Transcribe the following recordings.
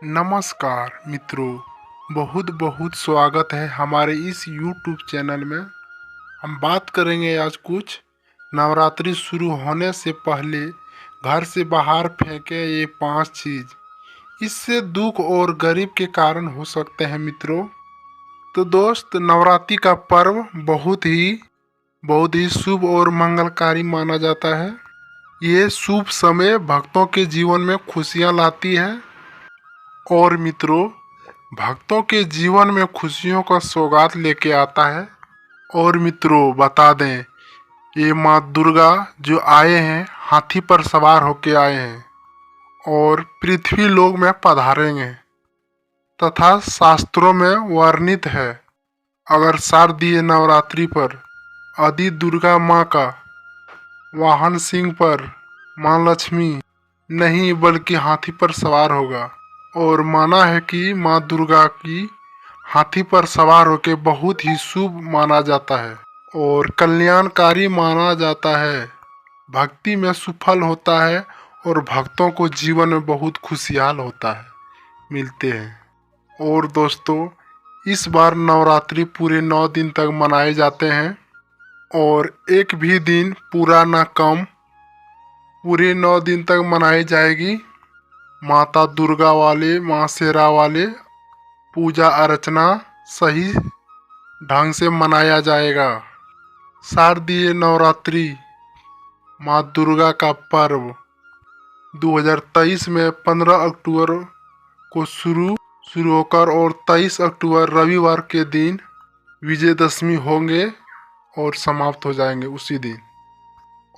नमस्कार मित्रों, बहुत बहुत स्वागत है हमारे इस YouTube चैनल में। हम बात करेंगे आज कुछ नवरात्रि शुरू होने से पहले घर से बाहर फेंके ये 5 चीज, इससे दुख और गरीब के कारण हो सकते हैं मित्रों। तो दोस्त, नवरात्रि का पर्व बहुत ही शुभ और मंगलकारी माना जाता है। ये शुभ समय भक्तों के जीवन में खुशियाँ लाती है और मित्रों, भक्तों के जीवन में खुशियों का सौगात लेके आता है। और मित्रों, बता दें, ये माँ दुर्गा जो आए हैं, हाथी पर सवार होके आए हैं और पृथ्वी लोक में पधारेंगे तथा शास्त्रों में वर्णित है। अगर शारदीय नवरात्रि पर आदि दुर्गा माँ का वाहन सिंह पर माँ लक्ष्मी नहीं बल्कि हाथी पर सवार होगा। और माना है कि माँ दुर्गा की हाथी पर सवार होकर बहुत ही शुभ माना जाता है और कल्याणकारी माना जाता है। भक्ति में सुफल होता है और भक्तों को जीवन में बहुत खुशहाल होता है मिलते हैं। और दोस्तों, इस बार नवरात्रि पूरे 9 दिन तक मनाए जाते हैं और एक भी दिन पूरा ना कम, पूरे 9 दिन तक मनाई जाएगी। माता दुर्गा वाले, माँ शेरा वाले पूजा अर्चना सही ढंग से मनाया जाएगा। शारदीय नवरात्रि माँ दुर्गा का पर्व 2023 में 15 अक्टूबर को शुरू होकर और 23 अक्टूबर रविवार के दिन विजयदशमी होंगे और समाप्त हो जाएंगे उसी दिन।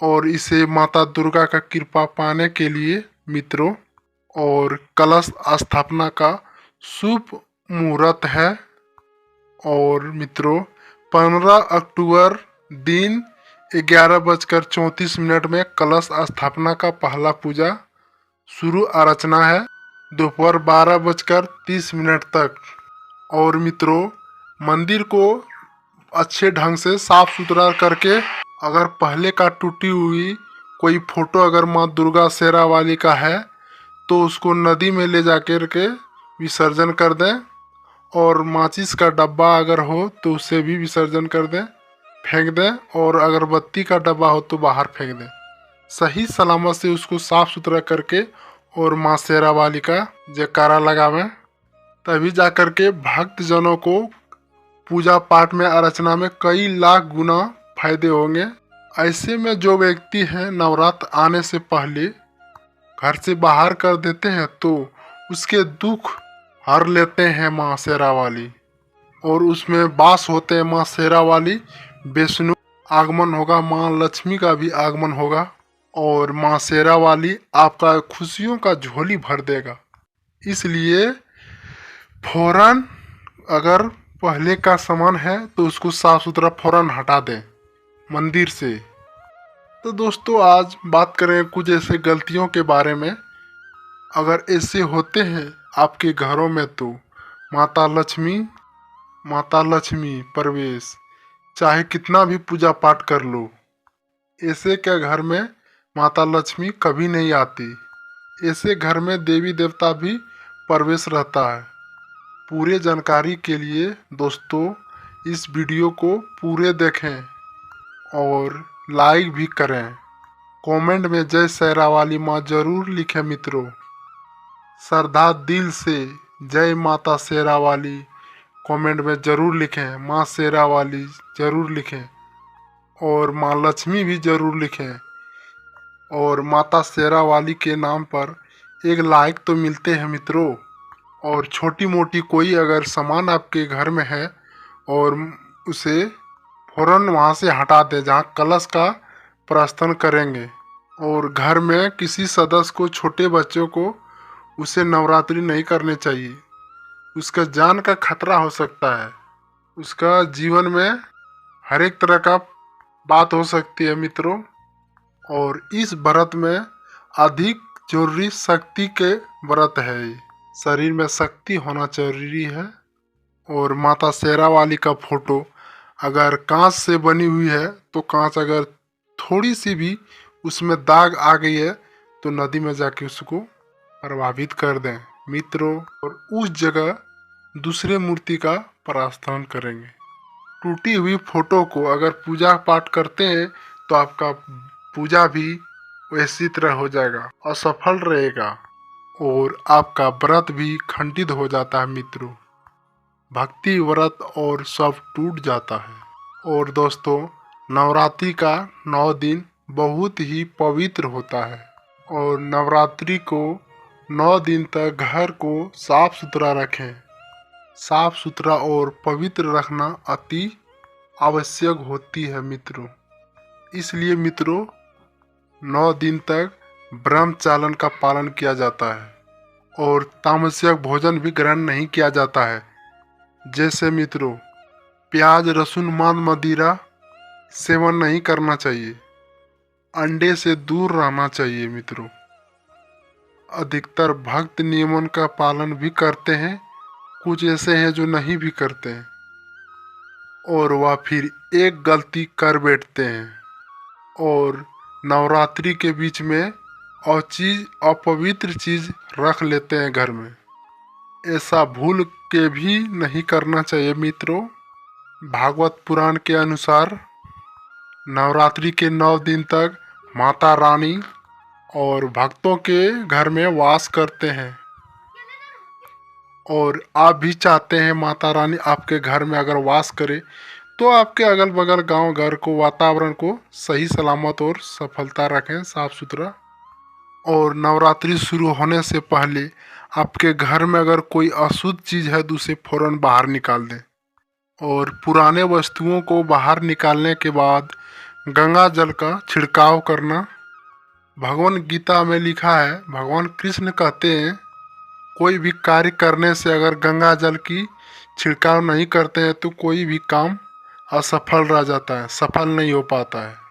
और इसे माता दुर्गा का कृपा पाने के लिए मित्रों और कलश स्थापना का शुभ मुहूर्त है। और मित्रों, 15 अक्टूबर दिन 11:34 में कलश स्थापना का पहला पूजा शुरू अर्चना है, दोपहर 12:30 तक। और मित्रों, मंदिर को अच्छे ढंग से साफ सुथरा करके, अगर पहले का टूटी हुई कोई फोटो अगर माँ दुर्गा शेरा वाली का है तो उसको नदी में ले जाकर के विसर्जन कर दें। और माचिस का डब्बा अगर हो तो उसे भी विसर्जन कर दें, फेंक दें। और अगरबत्ती का डब्बा हो तो बाहर फेंक दें। सही सलामत से उसको साफ सुथरा करके और माँ शेरा वाली का जयकारा लगावें, तभी जा कर के भक्तजनों को पूजा पाठ में अर्चना में कई लाख गुना फायदे होंगे। ऐसे में जो व्यक्ति हैं नवरात्र आने से पहले घर से बाहर कर देते हैं तो उसके दुख हर लेते हैं माँ शेरा वाली। और उसमें वास होते हैं माँ शेरा वाली, विष्णु आगमन होगा, माँ लक्ष्मी का भी आगमन होगा और माँ शेरा वाली आपका खुशियों का झोली भर देगा। इसलिए फौरन अगर पहले का सामान है तो उसको साफ सुथरा फौरन हटा दें मंदिर से। तो दोस्तों, आज बात करें कुछ ऐसे गलतियों के बारे में। अगर ऐसे होते हैं आपके घरों में तो माता लक्ष्मी प्रवेश, चाहे कितना भी पूजा पाठ कर लो, ऐसे क्या घर में माता लक्ष्मी कभी नहीं आती। ऐसे घर में देवी देवता भी प्रवेश रहता है। पूरे जानकारी के लिए दोस्तों इस वीडियो को पूरे देखें और लाइक भी करें। कमेंट में जय शेरा वाली माँ जरूर लिखें मित्रों। श्रद्धा दिल से जय माता शेरा वाली कमेंट में जरूर लिखें। माँ शेरा वाली जरूर लिखें और माँ लक्ष्मी भी जरूर लिखें। और माता शेरा वाली के नाम पर एक लाइक तो मिलते हैं मित्रों। और छोटी मोटी कोई अगर सामान आपके घर में है और उसे फौरन वहाँ से हटा दे जहाँ कलश का प्रस्थान करेंगे। और घर में किसी सदस्य को, छोटे बच्चों को उसे नवरात्रि नहीं करने चाहिए। उसका जान का खतरा हो सकता है, उसका जीवन में हर एक तरह का बात हो सकती है मित्रों। और इस व्रत में अधिक जरूरी शक्ति के व्रत है। शरीर में शक्ति होना जरूरी है। और माता शेरा वाली का फोटो अगर कांच से बनी हुई है तो कांच अगर थोड़ी सी भी उसमें दाग आ गई है तो नदी में जाके उसको प्रभावित कर दें। मित्रों, और उस जगह दूसरे मूर्ति का प्रास्थान करेंगे। टूटी हुई फोटो को अगर पूजा पाठ करते हैं तो आपका पूजा भी वैसी तरह हो जाएगा, असफल रहेगा और आपका व्रत भी खंडित हो जाता है मित्रों। भक्ति व्रत और सब टूट जाता है। और दोस्तों, नवरात्रि का 9 दिन बहुत ही पवित्र होता है और नवरात्रि को 9 दिन तक घर को साफ सुथरा रखें। साफ सुथरा और पवित्र रखना अति आवश्यक होती है मित्रों। इसलिए मित्रों, 9 दिन तक ब्रह्मचालन का पालन किया जाता है और तामसिक भोजन भी ग्रहण नहीं किया जाता है। जैसे मित्रों, प्याज, लहसुन, मांस, मदिरा सेवन नहीं करना चाहिए। अंडे से दूर रहना चाहिए मित्रों। अधिकतर भक्त नियमन का पालन भी करते हैं, कुछ ऐसे हैं जो नहीं भी करते हैं और वह फिर एक गलती कर बैठते हैं और नवरात्रि के बीच में और अपवित्र चीज रख लेते हैं घर में। ऐसा भूल के भी नहीं करना चाहिए मित्रों। भागवत पुराण के अनुसार नवरात्रि के 9 दिन तक माता रानी और भक्तों के घर में वास करते हैं और आप भी चाहते हैं माता रानी आपके घर में अगर वास करे तो आपके अगल बगल गांव घर को, वातावरण को सही सलामत और सफलता रखें, साफ सुथरा। और नवरात्रि शुरू होने से पहले आपके घर में अगर कोई अशुद्ध चीज़ है तो उसे फौरन बाहर निकाल दें और पुराने वस्तुओं को बाहर निकालने के बाद गंगा जल का छिड़काव करना। भगवान गीता में लिखा है, भगवान कृष्ण कहते हैं, कोई भी कार्य करने से अगर गंगा जल की छिड़काव नहीं करते हैं तो कोई भी काम असफल रह जाता है, सफल नहीं हो पाता है।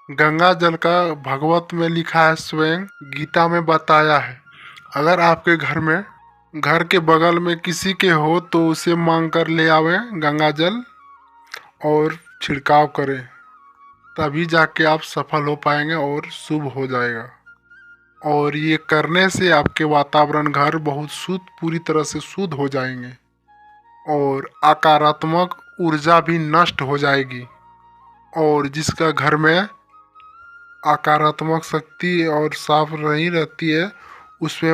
गंगा जल का भगवत में लिखा है, स्वयं गीता में बताया है, अगर आपके घर में, घर के बगल में किसी के हो तो उसे मांग कर ले आवें गंगा जल और छिड़काव करें, तभी जाके आप सफल हो पाएंगे और शुभ हो जाएगा। और ये करने से आपके वातावरण, घर बहुत शुद्ध, पूरी तरह से शुद्ध हो जाएंगे और आकारात्मक ऊर्जा भी नष्ट हो जाएगी। और जिसका घर में आकारात्मक शक्ति और साफ नहीं रहती है उसमें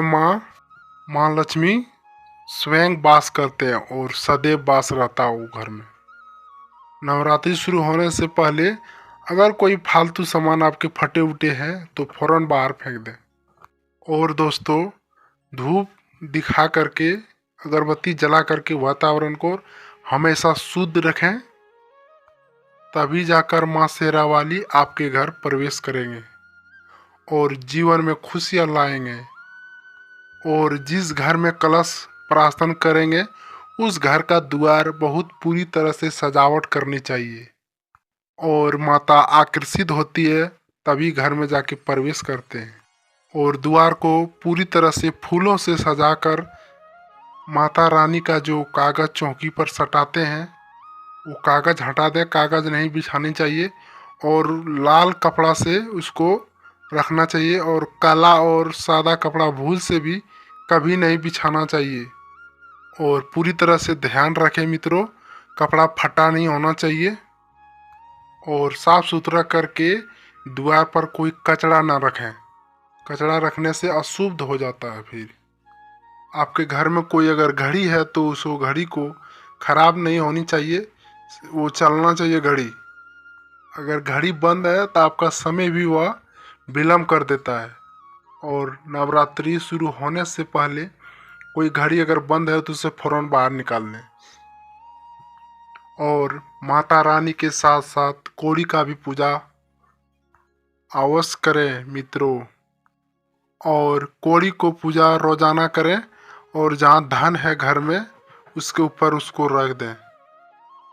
माँ लक्ष्मी स्वयं वास करते हैं और सदैव वास रहता है वो घर में। नवरात्रि शुरू होने से पहले अगर कोई फालतू सामान आपके फटे उटे हैं तो फौरन बाहर फेंक दें। और दोस्तों, धूप दिखा करके, अगरबत्ती जला करके वातावरण को हमेशा शुद्ध रखें, तभी जाकर माँ शेरा वाली आपके घर प्रवेश करेंगे और जीवन में खुशियाँ लाएंगे। और जिस घर में कलश प्रार्थना करेंगे उस घर का द्वार बहुत पूरी तरह से सजावट करनी चाहिए और माता आकर्षित होती है तभी घर में जाके प्रवेश करते हैं। और द्वार को पूरी तरह से फूलों से सजाकर माता रानी का जो कागज चौकी पर सटाते हैं वो कागज हटा दें, कागज नहीं बिछानी चाहिए और लाल कपड़ा से उसको रखना चाहिए और काला और सादा कपड़ा भूल से भी कभी नहीं बिछाना चाहिए। और पूरी तरह से ध्यान रखें मित्रों, कपड़ा फटा नहीं होना चाहिए और साफ सुथरा करके द्वार पर कोई कचरा ना रखें। कचरा रखने से अशुद्ध हो जाता है। फिर आपके घर में कोई अगर घड़ी है तो उस घड़ी को खराब नहीं होनी चाहिए, वो चलना चाहिए घड़ी। अगर घड़ी बंद है तो आपका समय भी वह विलम्ब कर देता है। और नवरात्रि शुरू होने से पहले कोई घड़ी अगर बंद है तो उसे फौरन बाहर निकाल लें। और माता रानी के साथ साथ कौड़ी का भी पूजा अवश्य करें मित्रों। और कौड़ी को पूजा रोजाना करें और जहाँ धन है घर में उसके ऊपर उसको रख दें।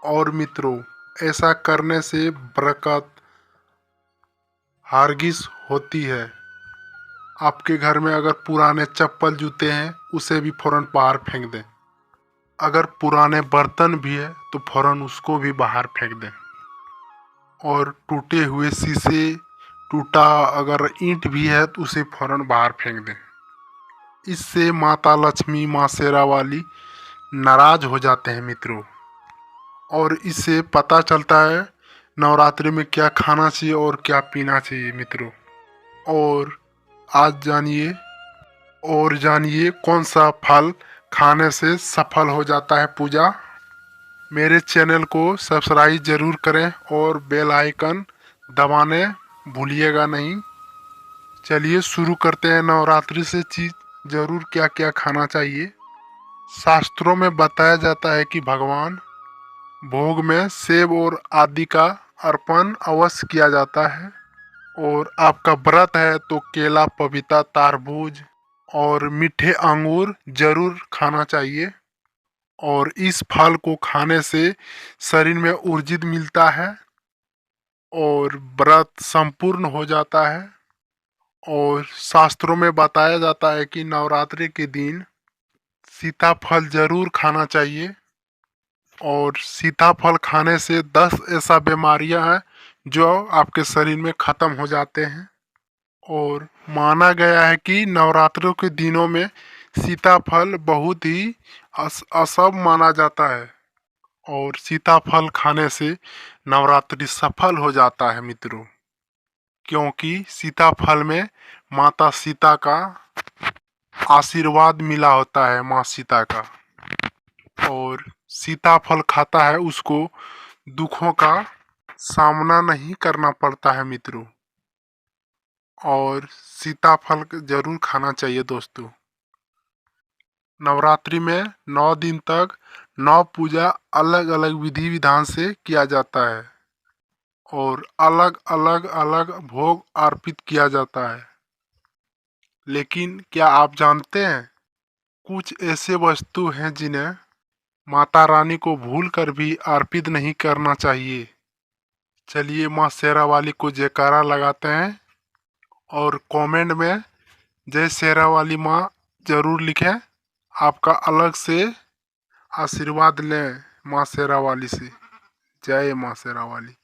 और मित्रों, ऐसा करने से बरकत हारगिस होती है। आपके घर में अगर पुराने चप्पल जूते हैं उसे भी फौरन बाहर फेंक दें। अगर पुराने बर्तन भी है तो फौरन उसको भी बाहर फेंक दें। और टूटे हुए शीशे, टूटा अगर ईंट भी है तो उसे फौरन बाहर फेंक दें। इससे माता लक्ष्मी, माँ शेरा वाली नाराज हो जाते हैं मित्रों। और इससे पता चलता है नवरात्रि में क्या खाना चाहिए और क्या पीना चाहिए मित्रों। और आज जानिए कौन सा फल खाने से सफल हो जाता है पूजा। मेरे चैनल को सब्सक्राइब जरूर करें और बेल आइकन दबाने भूलिएगा नहीं। चलिए शुरू करते हैं। नवरात्रि से चीज जरूर क्या क्या खाना चाहिए। शास्त्रों में बताया जाता है कि भगवान भोग में सेब और आदि का अर्पण अवश्य किया जाता है। और आपका व्रत है तो केला, पपीता, तरबूज और मीठे अंगूर जरूर खाना चाहिए। और इस फल को खाने से शरीर में ऊर्जा मिलता है और व्रत संपूर्ण हो जाता है। और शास्त्रों में बताया जाता है कि नवरात्रि के दिन सीताफल जरूर खाना चाहिए। और सीताफल खाने से 10 ऐसा बीमारियां हैं जो आपके शरीर में खत्म हो जाते हैं। और माना गया है कि नवरात्रों के दिनों में सीताफल बहुत ही अशुभ माना जाता है। और सीताफल खाने से नवरात्रि सफल हो जाता है मित्रों, क्योंकि सीताफल में माता सीता का आशीर्वाद मिला होता है, माँ सीता का। और सीताफल खाता है उसको दुखों का सामना नहीं करना पड़ता है मित्रों। और सीताफल जरूर खाना चाहिए दोस्तों। नवरात्रि में 9 दिन तक 9 पूजा अलग अलग विधि विधान से किया जाता है और अलग अलग भोग अर्पित किया जाता है। लेकिन क्या आप जानते हैं कुछ ऐसे वस्तु हैं जिन्हें माता रानी को भूल कर भी अर्पित नहीं करना चाहिए। चलिए माँ शेरा वाली को जयकारा लगाते हैं और कमेंट में जय शेरा वाली माँ जरूर लिखें। आपका अलग से आशीर्वाद लें माँ शेरा वाली से। जय माँ शेरा वाली।